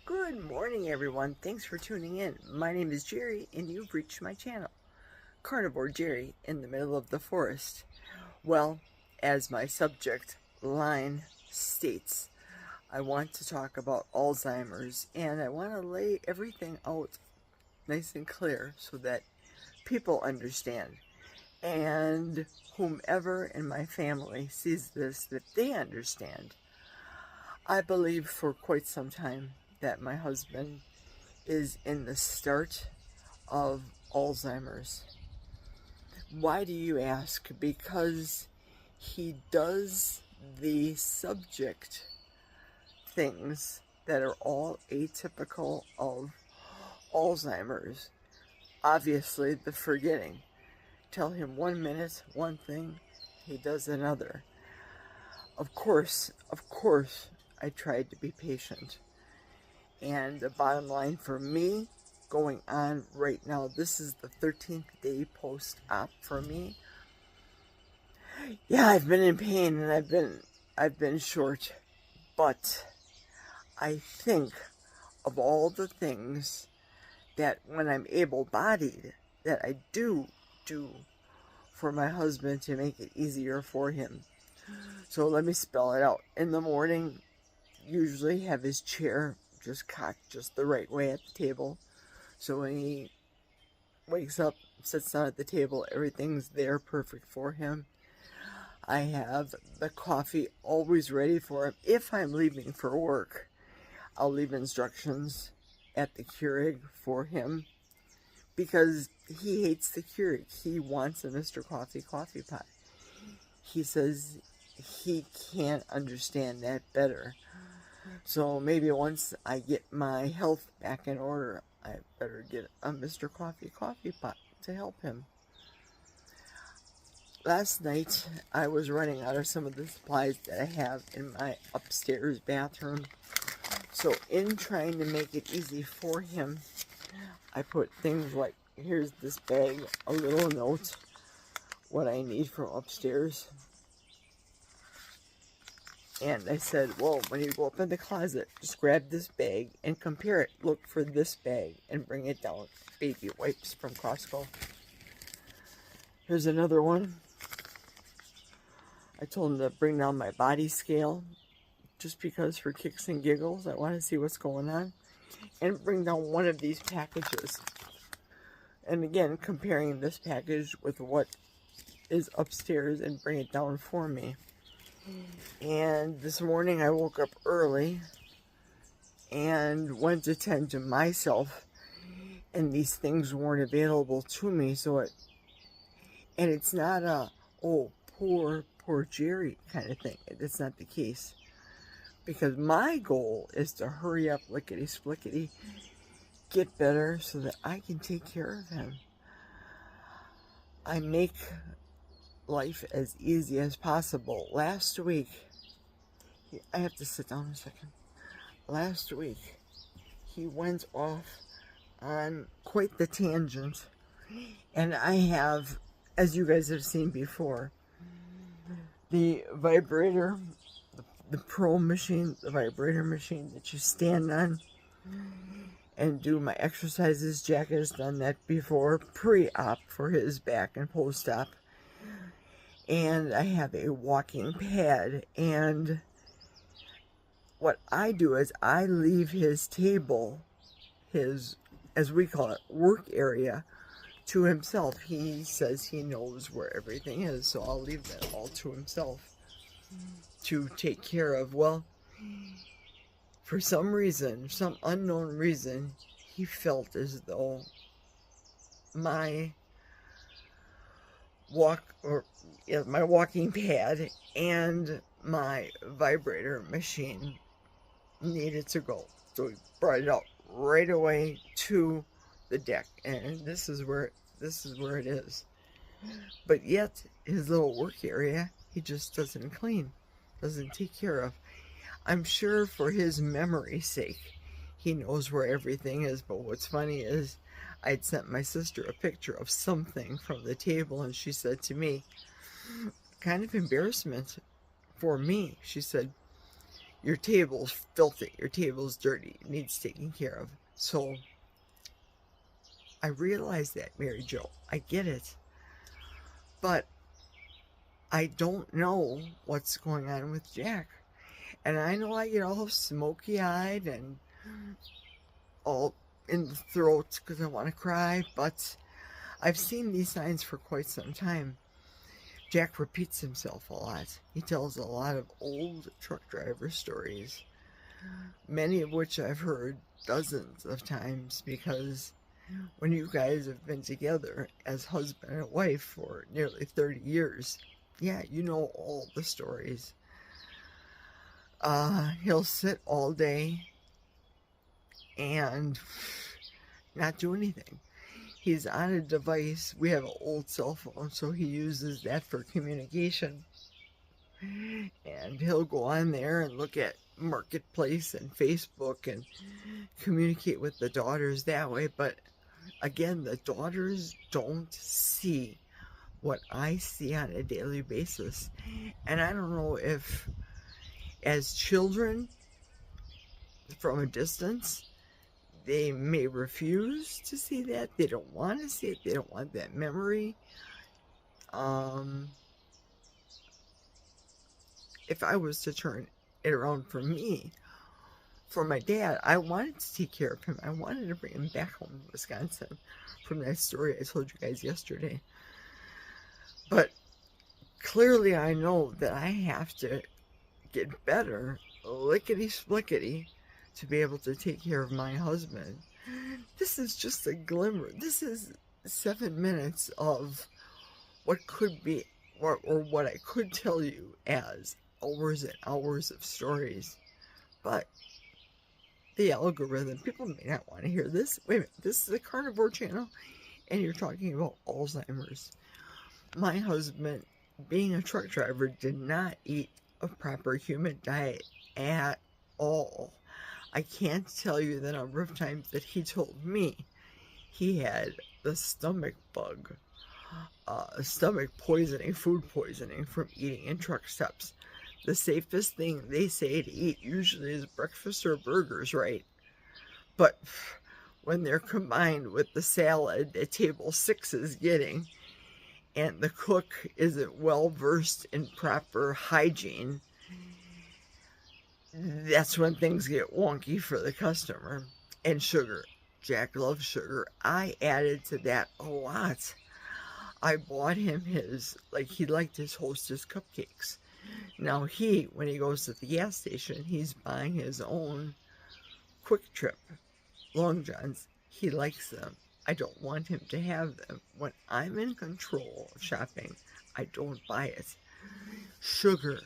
Good morning, everyone. Thanks for tuning in. My name is Jerry, and you've reached my channel, Carnivore Jerry in the middle of the forest. Well, as my subject line states, I want to talk about Alzheimer's, and I want to lay everything out nice and clear so that people understand. And whomever in my family sees this, that they understand. I believe for quite some time that my husband is in the start of Alzheimer's. Why do you ask? Because he does the subject things that are all atypical of Alzheimer's. Obviously, the forgetting. Tell him 1 minute one thing, he does another. Of course, I tried to be patient. And the bottom line for me, going on right now, this is the 13th day post-op for me. Yeah, I've been in pain and I've been short, but I think of all the things that when I'm able-bodied that I do for my husband to make it easier for him. So let me spell it out. In the morning, usually have his chair just cocked just the right way at the table. So when he wakes up, sits down at the table, everything's there perfect for him. I have the coffee always ready for him. If I'm leaving for work, I'll leave instructions at the Keurig for him because he hates the Keurig. He wants a Mr. Coffee coffee pot. He says he can't understand that better. So maybe once I get my health back in order, I better get a Mr. Coffee coffee pot to help him. Last night, I was running out of some of the supplies that I have in my upstairs bathroom. So in trying to make it easy for him, I put things like, here's this bag, a little note, what I need from upstairs. And I said, well, when you go up in the closet, just grab this bag and compare it. Look for this bag and bring it down. Baby wipes from Costco. Here's another one. I told him to bring down my body scale just because for kicks and giggles, I want to see what's going on. And bring down one of these packages. And again, comparing this package with what is upstairs and bring it down for me. And this morning I woke up early and went to tend to myself, and these things weren't available to me. And it's not a, oh, poor Jerry kind of thing. That's not the case. Because my goal is to hurry up, lickety-splickety, get better so that I can take care of him. I make life as easy as possible. Last week, I have to sit down a second. Last week, he went off on quite the tangent, and I have, as you guys have seen before, the vibrator, the Pro machine, the vibrator machine that you stand on and do my exercises. Jack has done that before, pre-op for his back and post-op. And I have a walking pad, and what I do is I leave his table, his, as we call it, work area, to himself. He says he knows where everything is, so I'll leave that all to himself to take care of. Well, for some reason, some unknown reason, he felt as though my my walking pad and my vibrator machine needed to go. So he brought it out right away to the deck, and this is where it is. But yet his little work area, he just doesn't clean, doesn't take care of. I'm sure for his memory's sake, he knows where everything is. But what's funny is I'd sent my sister a picture of something from the table, and she said to me, kind of embarrassment for me, she said, your table's filthy, your table's dirty, it needs taking care of. So I realize that, Mary Jo. I get it. But I don't know what's going on with Jack. And I know I get all smoky-eyed and all in the throat because I want to cry, but I've seen these signs for quite some time. Jack repeats himself a lot. He tells a lot of old truck driver stories, many of which I've heard dozens of times, because when you guys have been together as husband and wife for nearly 30 years, yeah, you know all the stories. He'll sit all day and not do anything. He's on a device. We have an old cell phone, so he uses that for communication. And he'll go on there and look at Marketplace and Facebook and communicate with the daughters that way. But again, the daughters don't see what I see on a daily basis. And I don't know if, as children, from a distance, they may refuse to see that. They don't want to see it. They don't want that memory. If I was to turn it around for me, for my dad, I wanted to take care of him. I wanted to bring him back home to Wisconsin from that story I told you guys yesterday. But clearly I know that I have to get better, lickety-splickety, to be able to take care of my husband. This is just a glimmer. This is 7 minutes of what could be, or what I could tell you as hours and hours of stories. But the algorithm, people may not want to hear this. Wait a minute, this is a carnivore channel, and you're talking about Alzheimer's. My husband, being a truck driver, did not eat a proper human diet at all. I can't tell you the number of times that he told me he had the stomach bug, stomach poisoning, food poisoning from eating in truck stops. The safest thing they say to eat usually is breakfast or burgers, right? But when they're combined with the salad that table 6 is getting, and the cook isn't well versed in proper hygiene, that's when things get wonky for the customer. And sugar. Jack loves sugar. I added to that a lot. I bought him he liked his Hostess cupcakes. Now when he goes to the gas station, he's buying his own Quick Trip Long Johns. He likes them. I don't want him to have them. When I'm in control of shopping, I don't buy it. Sugar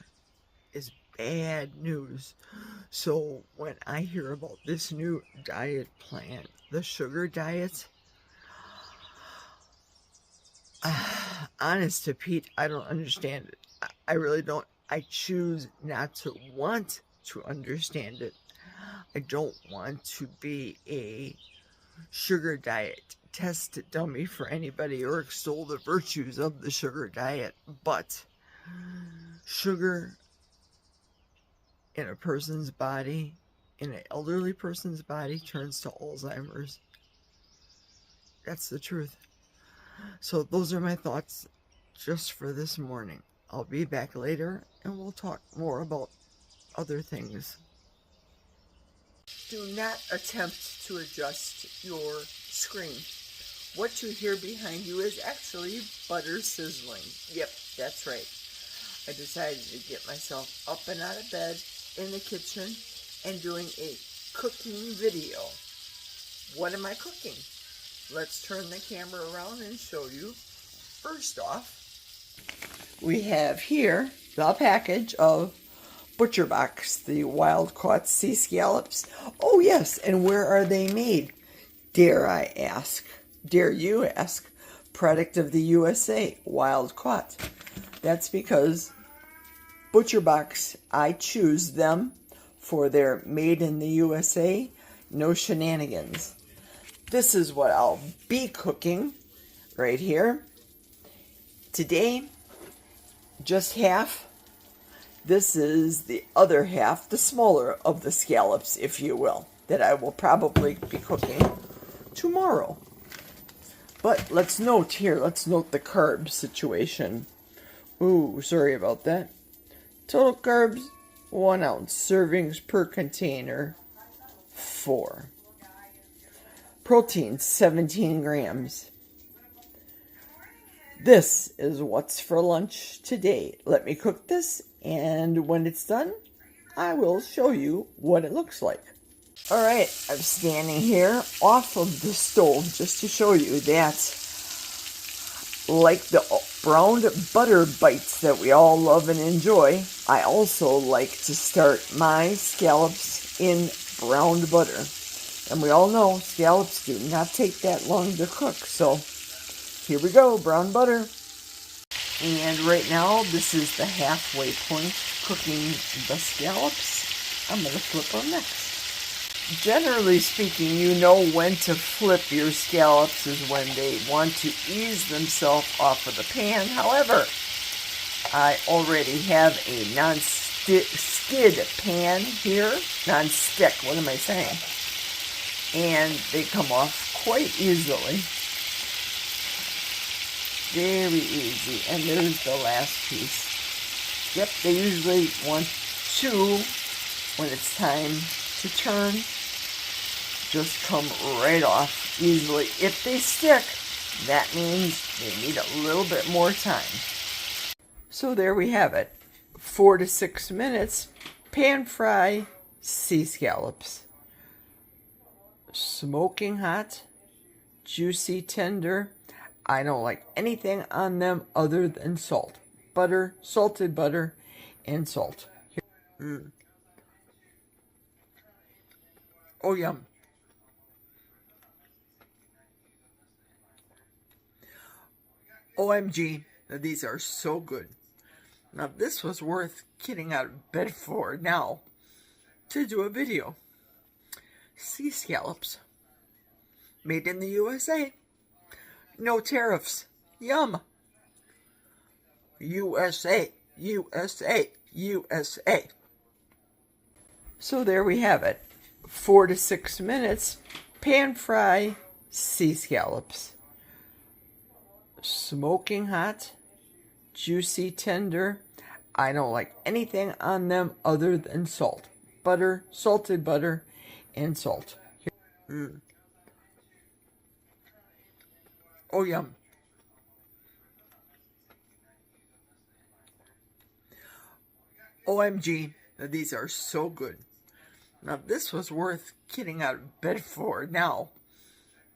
is bad news. So when I hear about this new diet plan, the sugar diet, honest to Pete, I don't understand it. I really don't. I choose not to want to understand it. I don't want to be a sugar diet test dummy for anybody or extol the virtues of the sugar diet, but sugar in a person's body, in an elderly person's body, turns to Alzheimer's. That's the truth. So those are my thoughts just for this morning. I'll be back later and we'll talk more about other things. Do not attempt to adjust your screen. What you hear behind you is actually butter sizzling. Yep, that's right. I decided to get myself up and out of bed in the kitchen and doing a cooking video. What am I cooking? Let's turn the camera around and show you. First off, we have here the package of Butcher Box, the wild-caught sea scallops. Oh yes, and where are they made? Dare I ask? Dare you ask? Product of the USA, wild-caught. That's because Butcher Box, I choose them for their made in the USA, no shenanigans. This is what I'll be cooking right here. Today, just half This is the other half, the smaller of the scallops, if you will, that I will probably be cooking tomorrow. But let's note the carb situation. Ooh, sorry about that. Total carbs, 1 ounce. Servings per container, 4. Protein, 17 grams. This is what's for lunch today. Let me cook this, and when it's done, I will show you what it looks like. Alright, I'm standing here off of the stove just to show you that, like the browned butter bites that we all love and enjoy, I also like to start my scallops in browned butter. And we all know scallops do not take that long to cook, so here we go, brown butter. And right now, this is the halfway point, cooking the scallops. I'm going to flip them next. Generally speaking, you know when to flip your scallops is when they want to ease themselves off of the pan. However, I already have a non-skid pan here. Non-stick, what am I saying? And they come off quite easily. Very easy. And there's the last piece. Yep, they usually want 2 when it's time to turn. Just come right off easily. If they stick, that means they need a little bit more time. So there we have it. 4 to 6 minutes, pan fry sea scallops. Smoking hot, juicy, tender. I don't like anything on them other than salt. Butter, salted butter, and salt. Oh, yum. OMG, these are so good. Now, this was worth getting out of bed for now to do a video. Sea scallops. Made in the USA. No tariffs. Yum. USA, USA, USA. So there we have it. 4 to 6 minutes, pan fry sea scallops. Smoking hot, juicy, tender. I don't like anything on them other than salt. Butter, salted butter, and salt. Oh, yum. OMG, these are so good. Now, this was worth getting out of bed for now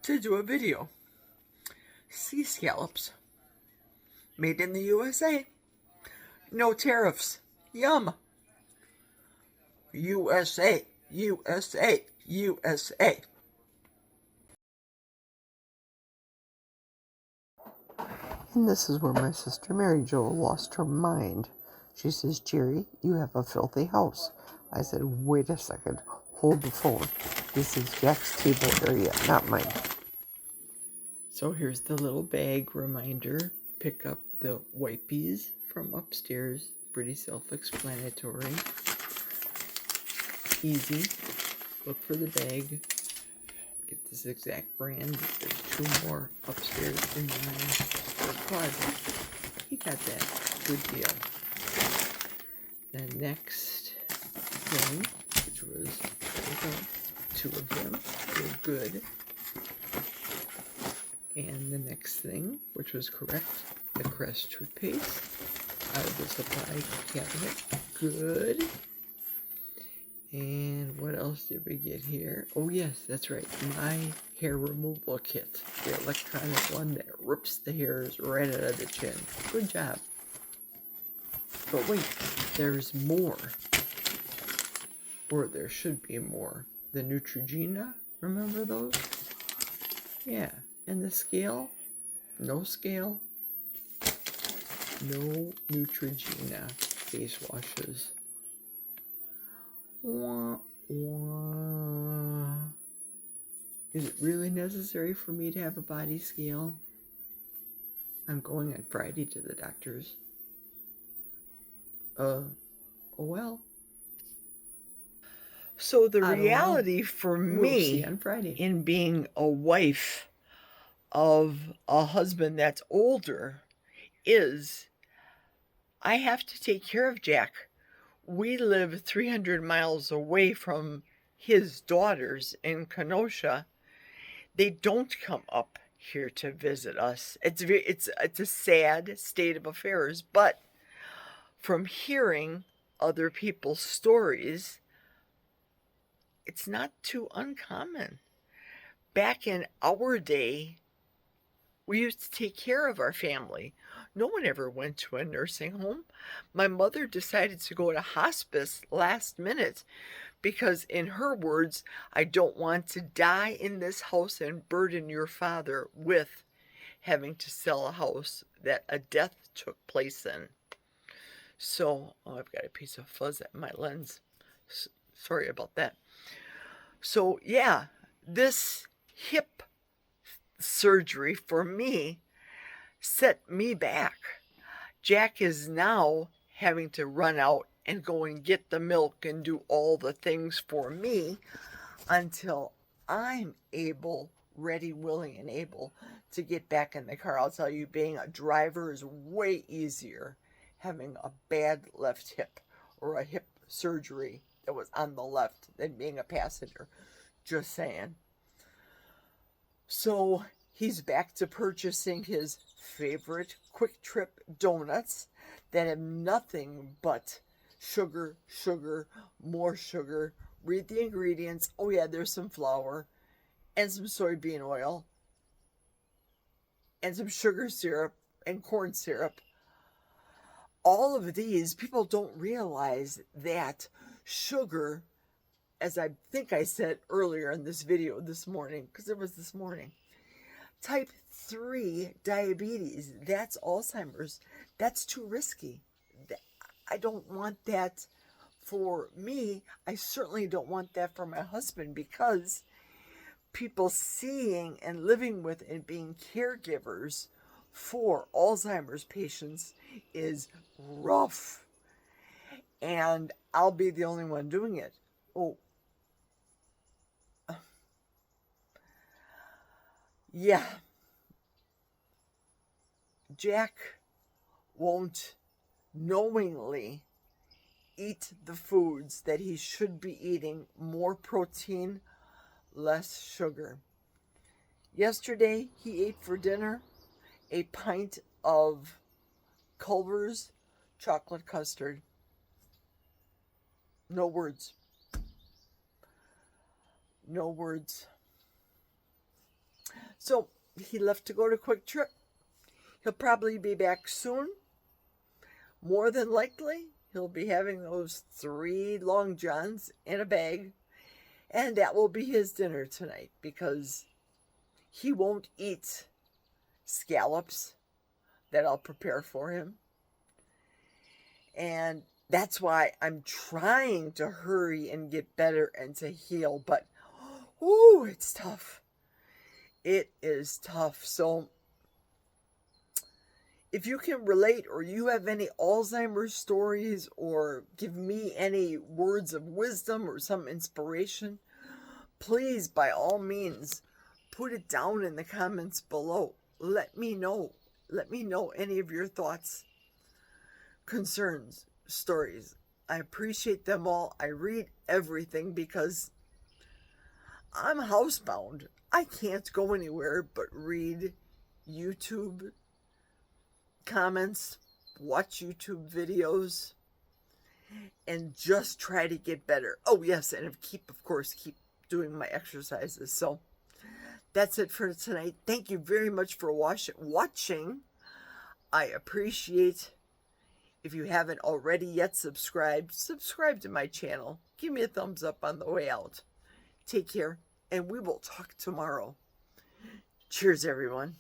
to do a video. Sea scallops. Made in the USA. No tariffs. Yum. USA, USA, USA. And this is where my sister Mary Jo lost her mind. She says, Jerry, you have a filthy house. I said, wait a second. Hold the phone. This is Jack's table area, not mine. So here's the little bag reminder. Pick up the wipies from upstairs. Pretty self-explanatory. Easy. Look for the bag. Get this exact brand. There's 2 more upstairs in my closet. He got that. Good deal. The next thing, which was 2 of them, were good. And the next thing, which was correct, the Crest toothpaste out of the supply cabinet. Good. And what else did we get here? Oh yes, that's right, my hair removal kit. The electronic one that rips the hairs right out of the chin. Good job. But wait, there's more. Or there should be more. The Neutrogena, remember those? Yeah. And the scale? No scale. No Neutrogena face washes. Wah, wah. Is it really necessary for me to have a body scale? I'm going on Friday to the doctor's. Oh well. So the I don't know. reality for We'll see me on Friday. in being a wife of a husband that's older is I have to take care of Jack. We live 300 miles away from his daughters in Kenosha. They don't come up here to visit us. It's a sad state of affairs, but from hearing other people's stories, it's not too uncommon. Back in our day, we used to take care of our family. No one ever went to a nursing home. My mother decided to go to hospice last minute because, in her words, I don't want to die in this house and burden your father with having to sell a house that a death took place in. So, oh, I've got a piece of fuzz at my lens. Sorry about that. So, yeah, this hip surgery for me set me back. Jack is now having to run out and go and get the milk and do all the things for me until I'm able, ready, willing, and able to get back in the car. I'll tell you, being a driver is way easier having a bad left hip or a hip surgery that was on the left than being a passenger. Just saying. So he's back to purchasing his favorite Quick Trip donuts that have nothing but sugar, sugar, more sugar. Read the ingredients. Oh yeah, there's some flour and some soybean oil and some sugar syrup and corn syrup. All of these, people don't realize that sugar, as I think I said earlier in this video this morning, because it was this morning, type 3 diabetes, that's Alzheimer's. That's too risky. I don't want that for me. I certainly don't want that for my husband, because people seeing and living with and being caregivers for Alzheimer's patients is rough. And I'll be the only one doing it. Oh, yeah. Jack won't knowingly eat the foods that he should be eating. More protein, less sugar. Yesterday, he ate for dinner a pint of Culver's chocolate custard. No words. No words. So he left to go to Quick Trip. He'll probably be back soon. More than likely, he'll be having those 3 Long Johns in a bag. And that will be his dinner tonight, because he won't eat scallops that I'll prepare for him. And that's why I'm trying to hurry and get better and to heal. But, ooh, it's tough. It is tough. So if you can relate, or you have any Alzheimer's stories, or give me any words of wisdom or some inspiration, please, by all means, put it down in the comments below. Let me know. Let me know any of your thoughts, concerns, stories. I appreciate them all. I read everything because I'm housebound. I can't go anywhere but read YouTube comments, watch YouTube videos, and just try to get better. Oh yes, and keep doing my exercises. So that's it for tonight. Thank you very much for watching. I appreciate. If you haven't already yet subscribe to my channel. Give me a thumbs up on the way out. Take care, and we will talk tomorrow. Cheers, everyone.